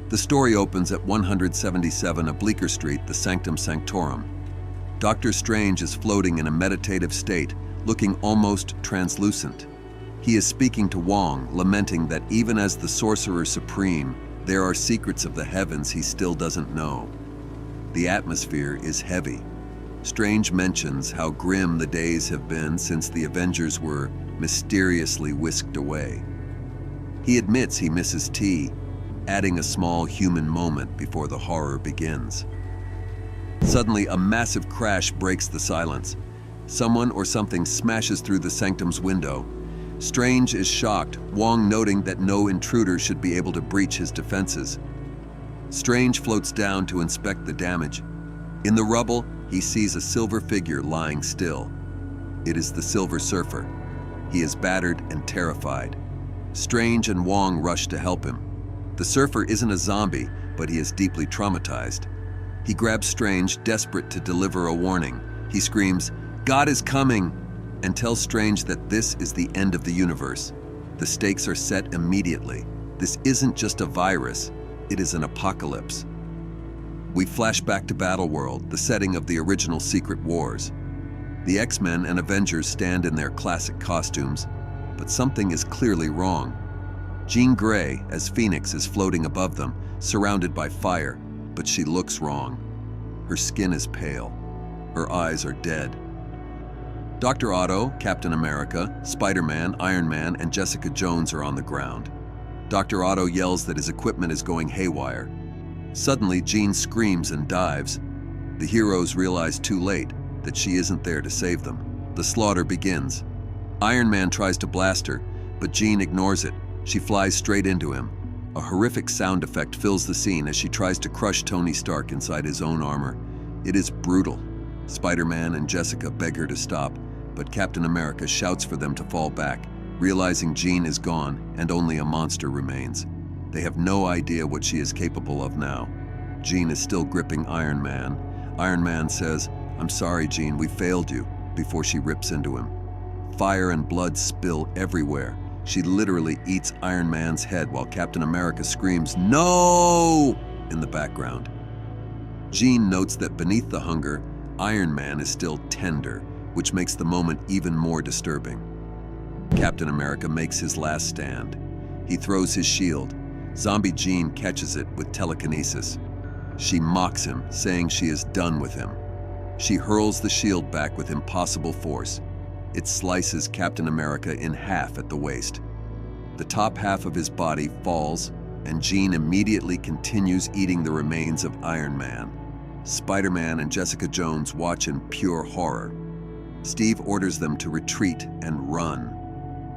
The story opens at 177 of Bleecker Street, the Sanctum Sanctorum. Dr. Strange is floating in a meditative state, looking almost translucent. He is speaking to Wong, lamenting that even as the Sorcerer Supreme, there are secrets of the heavens he still doesn't know. The atmosphere is heavy. Strange mentions how grim the days have been since the Avengers were mysteriously whisked away. He admits he misses tea, adding a small human moment before the horror begins. Suddenly, a massive crash breaks the silence. Someone or something smashes through the sanctum's window. Strange is shocked, Wong noting that no intruder should be able to breach his defenses. Strange floats down to inspect the damage. In the rubble, he sees a silver figure lying still. It is the Silver Surfer. He is battered and terrified. Strange and Wong rush to help him. The Surfer isn't a zombie, but he is deeply traumatized. He grabs Strange, desperate to deliver a warning. He screams, "God is coming!" and tells Strange that this is the end of the universe. The stakes are set immediately. This isn't just a virus, it is an apocalypse. We flash back to Battleworld, the setting of the original Secret Wars. The X-Men and Avengers stand in their classic costumes, but something is clearly wrong. Jean Grey, as Phoenix, is floating above them, surrounded by fire, but she looks wrong. Her skin is pale. Her eyes are dead. Dr. Otto, Captain America, Spiderman, Iron Man, and Jessica Jones are on the ground. Dr. Otto yells that his equipment is going haywire. Suddenly, Jean screams and dives. The heroes realize too late that she isn't there to save them. The slaughter begins. Iron Man tries to blast her, but Jean ignores it. She flies straight into him. A horrific sound effect fills the scene as she tries to crush Tony Stark inside his own armor. It is brutal. Spider-Man and Jessica beg her to stop, but Captain America shouts for them to fall back, realizing Jean is gone and only a monster remains. They have no idea what she is capable of now. Jean is still gripping Iron Man. Iron Man says, "I'm sorry, Jean, we failed you," before she rips into him. Fire and blood spill everywhere. She literally eats Iron Man's head while Captain America screams, "No!" in the background. Jean notes that beneath the hunger, Iron Man is still tender, which makes the moment even more disturbing. Captain America makes his last stand. He throws his shield. Zombie Jean catches it with telekinesis. She mocks him, saying she is done with him. She hurls the shield back with impossible force. It slices Captain America in half at the waist. The top half of his body falls, and Jean immediately continues eating the remains of Iron Man. Spider-Man and Jessica Jones watch in pure horror. Steve orders them to retreat and run.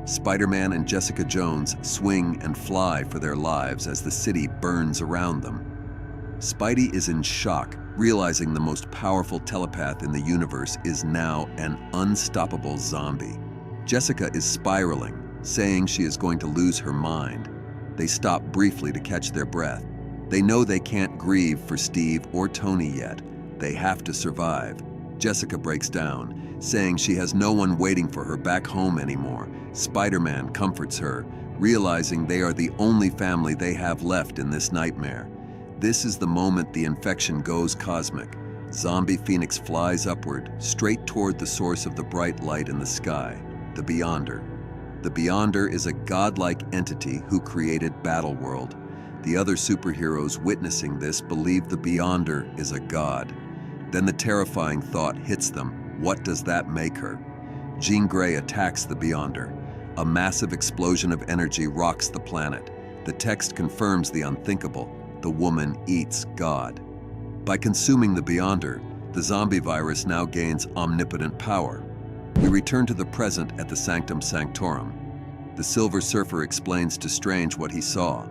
Spider-Man and Jessica Jones swing and fly for their lives as the city burns around them. Spidey is in shock, realizing the most powerful telepath in the universe is now an unstoppable zombie. Jessica is spiraling, saying she is going to lose her mind. They stop briefly to catch their breath. They know they can't grieve for Steve or Tony yet. They have to survive. Jessica breaks down, saying she has no one waiting for her back home anymore. Spider-Man comforts her, realizing they are the only family they have left in this nightmare. This is the moment the infection goes cosmic. Zombie Phoenix flies upward, straight toward the source of the bright light in the sky, the Beyonder. The Beyonder is a godlike entity who created Battleworld. The other superheroes witnessing this believe the Beyonder is a god. Then the terrifying thought hits them. What does that make her? Jean Grey attacks the Beyonder. A massive explosion of energy rocks the planet. The text confirms the unthinkable. The woman eats God. By consuming the Beyonder, the zombie virus now gains omnipotent power. We return to the present at the Sanctum Sanctorum. The Silver Surfer explains to Strange what he saw.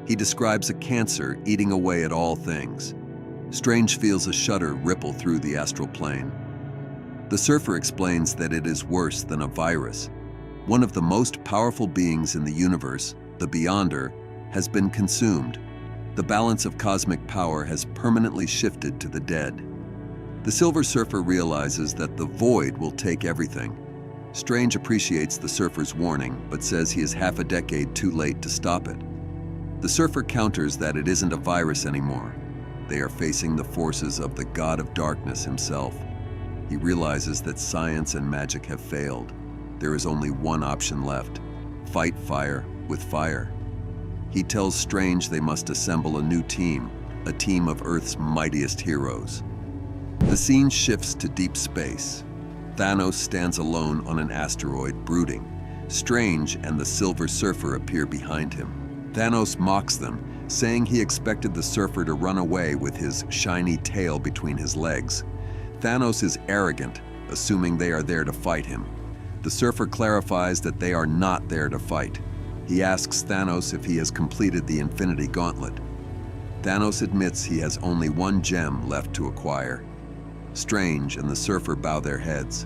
He describes a cancer eating away at all things. Strange feels a shudder ripple through the astral plane. The Surfer explains that it is worse than a virus. One of the most powerful beings in the universe, the Beyonder, has been consumed. The balance of cosmic power has permanently shifted to the dead. The Silver Surfer realizes that the void will take everything. Strange appreciates the Surfer's warning, but says he is half a decade too late to stop it. The surfer counters that it isn't a virus anymore. They are facing the forces of the god of darkness himself. He realizes that science and magic have failed. There is only one option left: fight fire with fire. He tells Strange they must assemble a new team, a team of Earth's mightiest heroes. The scene shifts to deep space. Thanos stands alone on an asteroid, brooding. Strange and the Silver Surfer appear behind him. Thanos mocks them, saying he expected the surfer to run away with his shiny tail between his legs. Thanos is arrogant, assuming they are there to fight him. The surfer clarifies that they are not there to fight. He asks Thanos if he has completed the Infinity Gauntlet. Thanos admits he has only one gem left to acquire. Strange and the surfer bow their heads.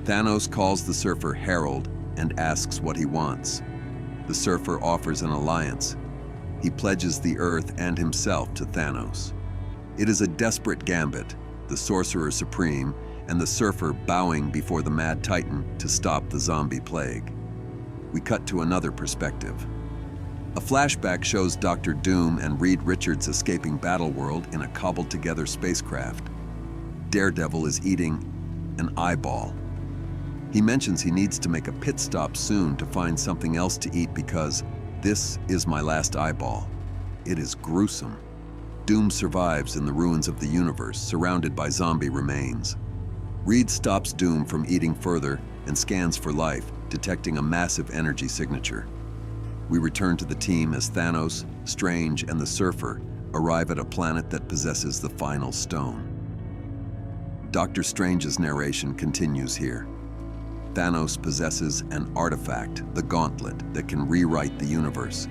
Thanos calls the surfer Herald and asks what he wants. The surfer offers an alliance. He pledges the Earth and himself to Thanos. It is a desperate gambit, the Sorcerer Supreme and the surfer bowing before the Mad Titan to stop the zombie plague. We cut to another perspective. A flashback shows Dr. Doom and Reed Richards escaping Battleworld in a cobbled-together spacecraft. Daredevil is eating an eyeball. He mentions he needs to make a pit stop soon to find something else to eat because this is my last eyeball. It is gruesome. Doom survives in the ruins of the universe, surrounded by zombie remains. Reed stops Doom from eating further and scans for life, detecting a massive energy signature. We return to the team as Thanos, Strange, and the Surfer arrive at a planet that possesses the final stone. Doctor Strange's narration continues here. Thanos possesses an artifact, the Gauntlet, that can rewrite the universe.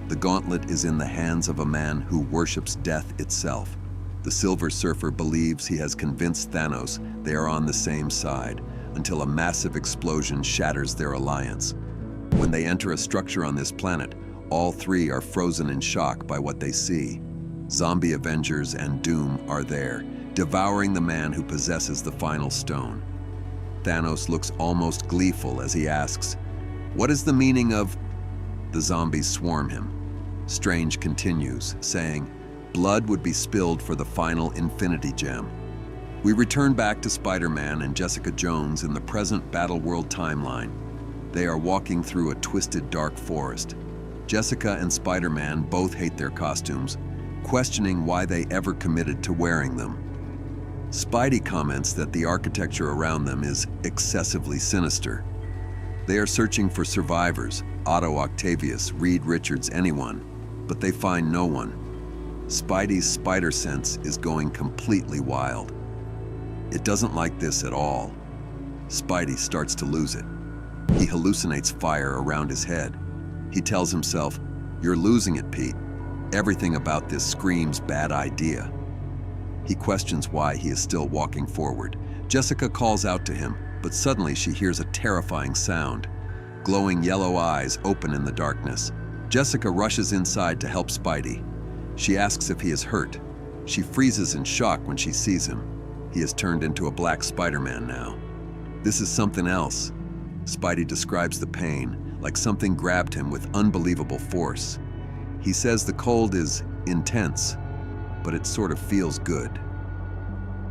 The Gauntlet is in the hands of a man who worships death itself. The Silver Surfer believes he has convinced Thanos they are on the same side, until a massive explosion shatters their alliance. When they enter a structure on this planet, all three are frozen in shock by what they see. Zombie Avengers and Doom are there, devouring the man who possesses the final stone. Thanos looks almost gleeful as he asks, "What is the meaning of—" The zombies swarm him. Strange continues, saying, "Blood would be spilled for the final Infinity Gem." We return back to Spider-Man and Jessica Jones in the present Battleworld timeline. They are walking through a twisted dark forest. Jessica and Spider-Man both hate their costumes, questioning why they ever committed to wearing them. Spidey comments that the architecture around them is excessively sinister. They are searching for survivors, Otto Octavius, Reed Richards, anyone, but they find no one. Spidey's spider sense is going completely wild. It doesn't like this at all. Spidey starts to lose it. He hallucinates fire around his head. He tells himself, "You're losing it, Pete. Everything about this screams bad idea." He questions why he is still walking forward. Jessica calls out to him, but suddenly she hears a terrifying sound. Glowing yellow eyes open in the darkness. Jessica rushes inside to help Spidey. She asks if he is hurt. She freezes in shock when she sees him. He has turned into a black Spider-Man now. "This is something else." Spidey describes the pain, like something grabbed him with unbelievable force. He says the cold is intense, but it sort of feels good.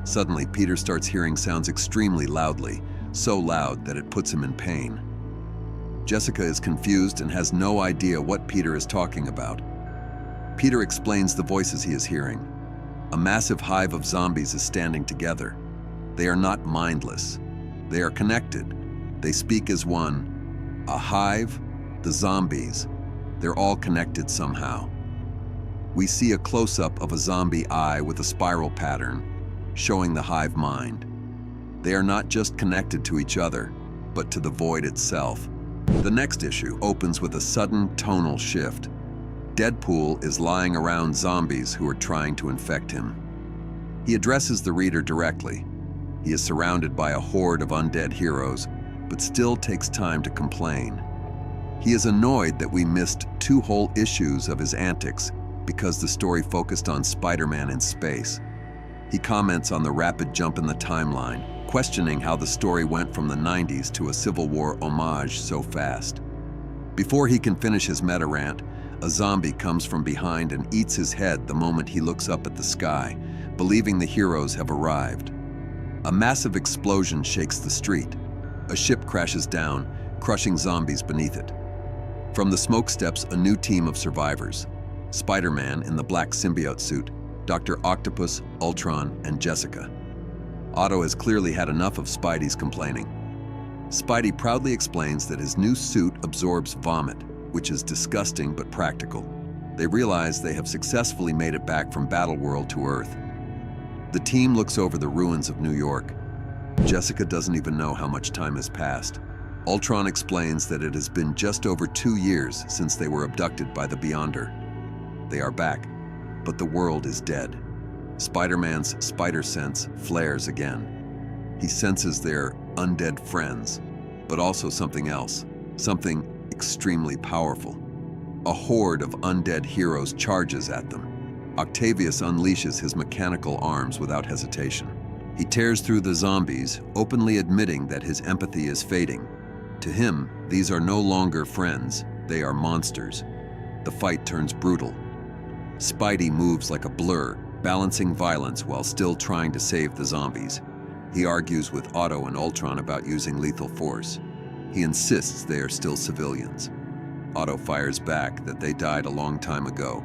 Suddenly, Peter starts hearing sounds extremely loudly, so loud that it puts him in pain. Jessica is confused and has no idea what Peter is talking about. Peter explains the voices he is hearing. A massive hive of zombies is standing together. They are not mindless. They are connected. They speak as one. A hive, the zombies, they're all connected somehow. We see a close-up of a zombie eye with a spiral pattern, showing the hive mind. They are not just connected to each other, but to the void itself. The next issue opens with a sudden tonal shift. Deadpool is lying around zombies who are trying to infect him. He addresses the reader directly. He is surrounded by a horde of undead heroes, but still takes time to complain. He is annoyed that we missed 2 whole issues of his antics because the story focused on Spider-Man in space. He comments on the rapid jump in the timeline, questioning how the story went from the 90s to a Civil War homage so fast. Before he can finish his meta rant, A zombie comes from behind and eats his head the moment he looks up at the sky, believing the heroes have arrived. A massive explosion shakes the street. A ship crashes down, crushing zombies beneath it. From the smoke steps a new team of survivors. Spider-Man in the black symbiote suit, Dr. Octopus, Ultron, and Jessica. Otto has clearly had enough of Spidey's complaining. Spidey proudly explains that his new suit absorbs vomit, which is disgusting but practical. They realize they have successfully made it back from Battleworld to Earth. The team looks over the ruins of New York. Jessica doesn't even know how much time has passed. Ultron explains that it has been just over 2 years since they were abducted by the Beyonder. They are back, but the world is dead. Spider-Man's spider sense flares again. He senses their undead friends, but also something else, something extremely powerful. A horde of undead heroes charges at them. Octavius unleashes his mechanical arms without hesitation. He tears through the zombies, openly admitting that his empathy is fading. To him, these are no longer friends, they are monsters. The fight turns brutal. Spidey moves like a blur, balancing violence while still trying to save the zombies. He argues with Otto and Ultron about using lethal force. He insists they are still civilians. Otto fires back that they died a long time ago.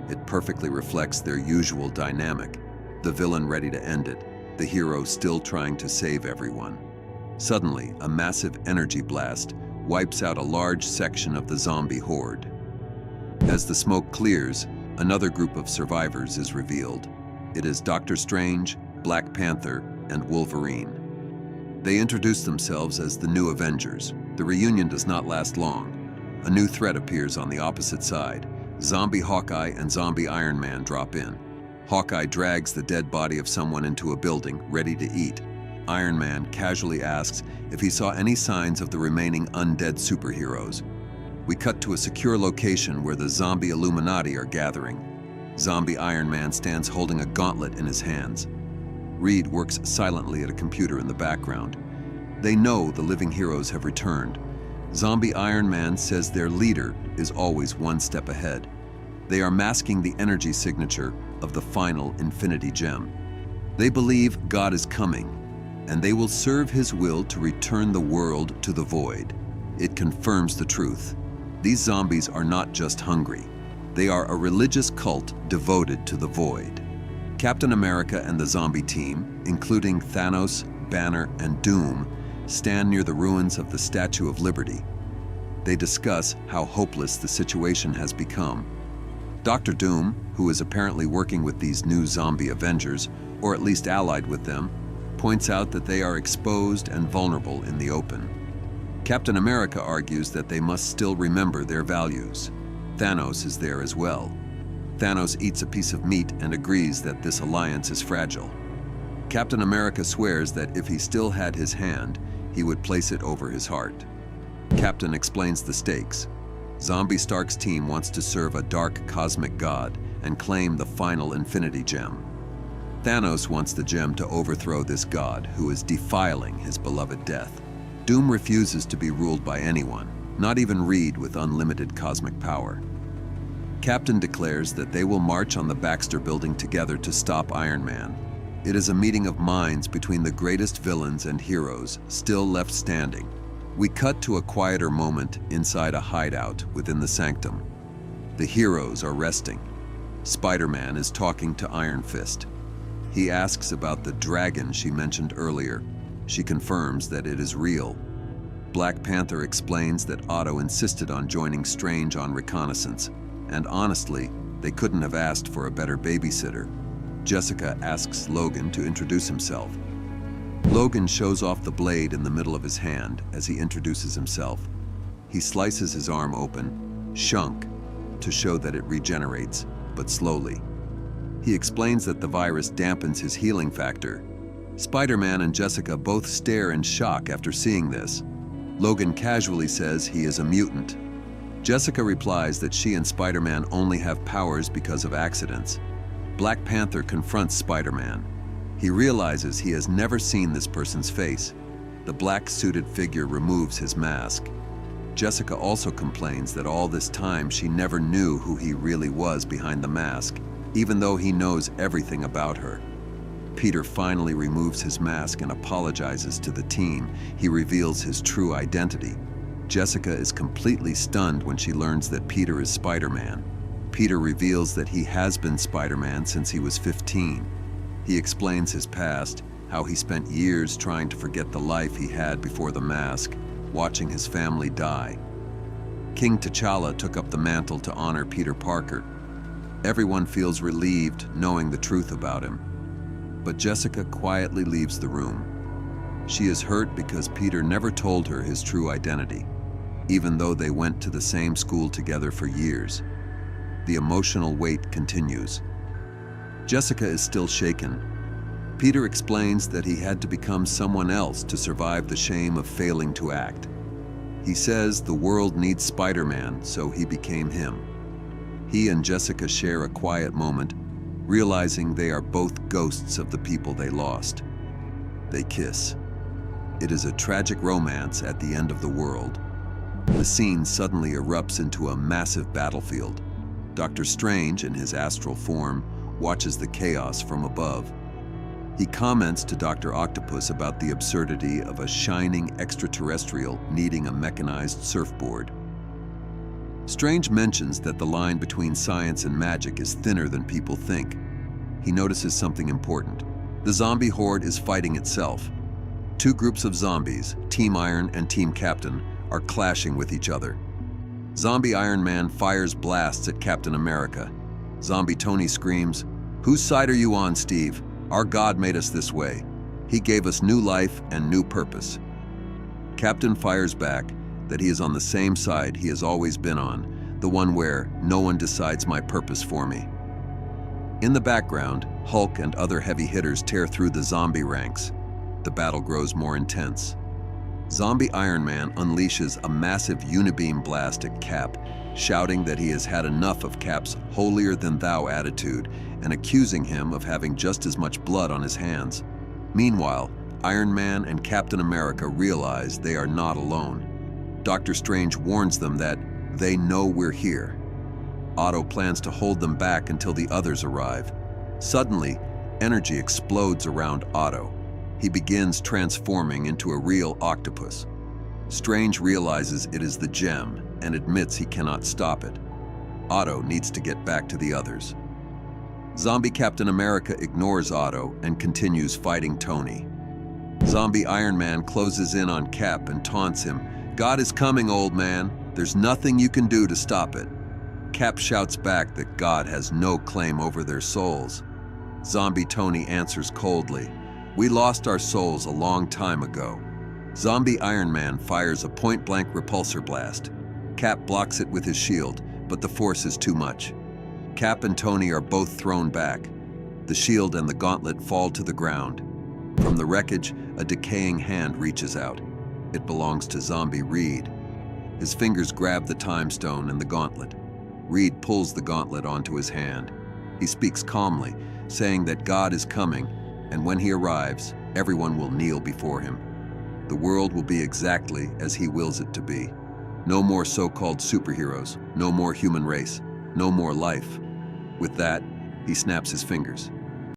It perfectly reflects their usual dynamic, the villain ready to end it, the hero still trying to save everyone. Suddenly, a massive energy blast wipes out a large section of the zombie horde. As the smoke clears, another group of survivors is revealed. It is Doctor Strange, Black Panther, and Wolverine. They introduce themselves as the new Avengers. The reunion does not last long. A new threat appears on the opposite side. Zombie Hawkeye and Zombie Iron Man drop in. Hawkeye drags the dead body of someone into a building, ready to eat. Iron Man casually asks if he saw any signs of the remaining undead superheroes. We cut to a secure location where the zombie Illuminati are gathering. Zombie Iron Man stands holding a gauntlet in his hands. Reed works silently at a computer in the background. They know the living heroes have returned. Zombie Iron Man says their leader is always one step ahead. They are masking the energy signature of the final Infinity Gem. They believe God is coming, and they will serve his will to return the world to the void. It confirms the truth. These zombies are not just hungry. They are a religious cult devoted to the void. Captain America and the zombie team, including Thanos, Banner, and Doom, stand near the ruins of the Statue of Liberty. They discuss how hopeless the situation has become. Dr. Doom, who is apparently working with these new zombie Avengers, or at least allied with them, points out that they are exposed and vulnerable in the open. Captain America argues that they must still remember their values. Thanos is there as well. Thanos eats a piece of meat and agrees that this alliance is fragile. Captain America swears that if he still had his hand, he would place it over his heart. Captain explains the stakes. Zombie Stark's team wants to serve a dark cosmic god and claim the final Infinity Gem. Thanos wants the gem to overthrow this god who is defiling his beloved death. Doom refuses to be ruled by anyone, not even Reed with unlimited cosmic power. Captain declares that they will march on the Baxter Building together to stop Iron Man. It is a meeting of minds between the greatest villains and heroes still left standing. We cut to a quieter moment inside a hideout within the sanctum. The heroes are resting. Spider-Man is talking to Iron Fist. He asks about the dragon she mentioned earlier. She confirms that it is real. Black Panther explains that Otto insisted on joining Strange on reconnaissance, and honestly, they couldn't have asked for a better babysitter. Jessica asks Logan to introduce himself. Logan shows off the blade in the middle of his hand as he introduces himself. He slices his arm open, shunk, to show that it regenerates, but slowly. He explains that the virus dampens his healing factor. Spider-Man and Jessica both stare in shock after seeing this. Logan casually says he is a mutant. Jessica replies that she and Spider-Man only have powers because of accidents. Black Panther confronts Spider-Man. He realizes he has never seen this person's face. The black-suited figure removes his mask. Jessica also complains that all this time she never knew who he really was behind the mask, even though he knows everything about her. Peter finally removes his mask and apologizes to the team. He reveals his true identity. Jessica is completely stunned when she learns that Peter is Spider-Man. Peter reveals that he has been Spider-Man since he was 15. He explains his past, how he spent years trying to forget the life he had before the mask, watching his family die. King T'Challa took up the mantle to honor Peter Parker. Everyone feels relieved knowing the truth about him. But Jessica quietly leaves the room. She is hurt because Peter never told her his true identity, even though they went to the same school together for years. The emotional weight continues. Jessica is still shaken. Peter explains that he had to become someone else to survive the shame of failing to act. He says the world needs Spider-Man, so he became him. He and Jessica share a quiet moment, realizing they are both ghosts of the people they lost. They kiss. It is a tragic romance at the end of the world. The scene suddenly erupts into a massive battlefield. Doctor Strange, in his astral form, watches the chaos from above. He comments to Dr. Octopus about the absurdity of a shining extraterrestrial needing a mechanized surfboard. Strange mentions that the line between science and magic is thinner than people think. He notices something important. The zombie horde is fighting itself. Two groups of zombies, Team Iron and Team Captain, are clashing with each other. Zombie Iron Man fires blasts at Captain America. Zombie Tony screams, "Whose side are you on, Steve? Our God made us this way. He gave us new life and new purpose." Captain fires back that he is on the same side he has always been on, the one where no one decides my purpose for me. In the background, Hulk and other heavy hitters tear through the zombie ranks. The battle grows more intense. Zombie Iron Man unleashes a massive unibeam blast at Cap, shouting that he has had enough of Cap's holier-than-thou attitude and accusing him of having just as much blood on his hands. Meanwhile, Iron Man and Captain America realize they are not alone. Doctor Strange warns them that they know we're here. Otto plans to hold them back until the others arrive. Suddenly, energy explodes around Otto. He begins transforming into a real octopus. Strange realizes it is the gem and admits he cannot stop it. Otto needs to get back to the others. Zombie Captain America ignores Otto and continues fighting Tony. Zombie Iron Man closes in on Cap and taunts him, "God is coming, old man. There's nothing you can do to stop it." Cap shouts back that God has no claim over their souls. Zombie Tony answers coldly, "We lost our souls a long time ago." Zombie Iron Man fires a point-blank repulsor blast. Cap blocks it with his shield, but the force is too much. Cap and Tony are both thrown back. The shield and the gauntlet fall to the ground. From the wreckage, a decaying hand reaches out. It belongs to Zombie Reed. His fingers grab the time stone and the gauntlet. Reed pulls the gauntlet onto his hand. He speaks calmly, saying that God is coming, and when he arrives, everyone will kneel before him. The world will be exactly as he wills it to be. No more so-called superheroes, no more human race, no more life. With that, he snaps his fingers.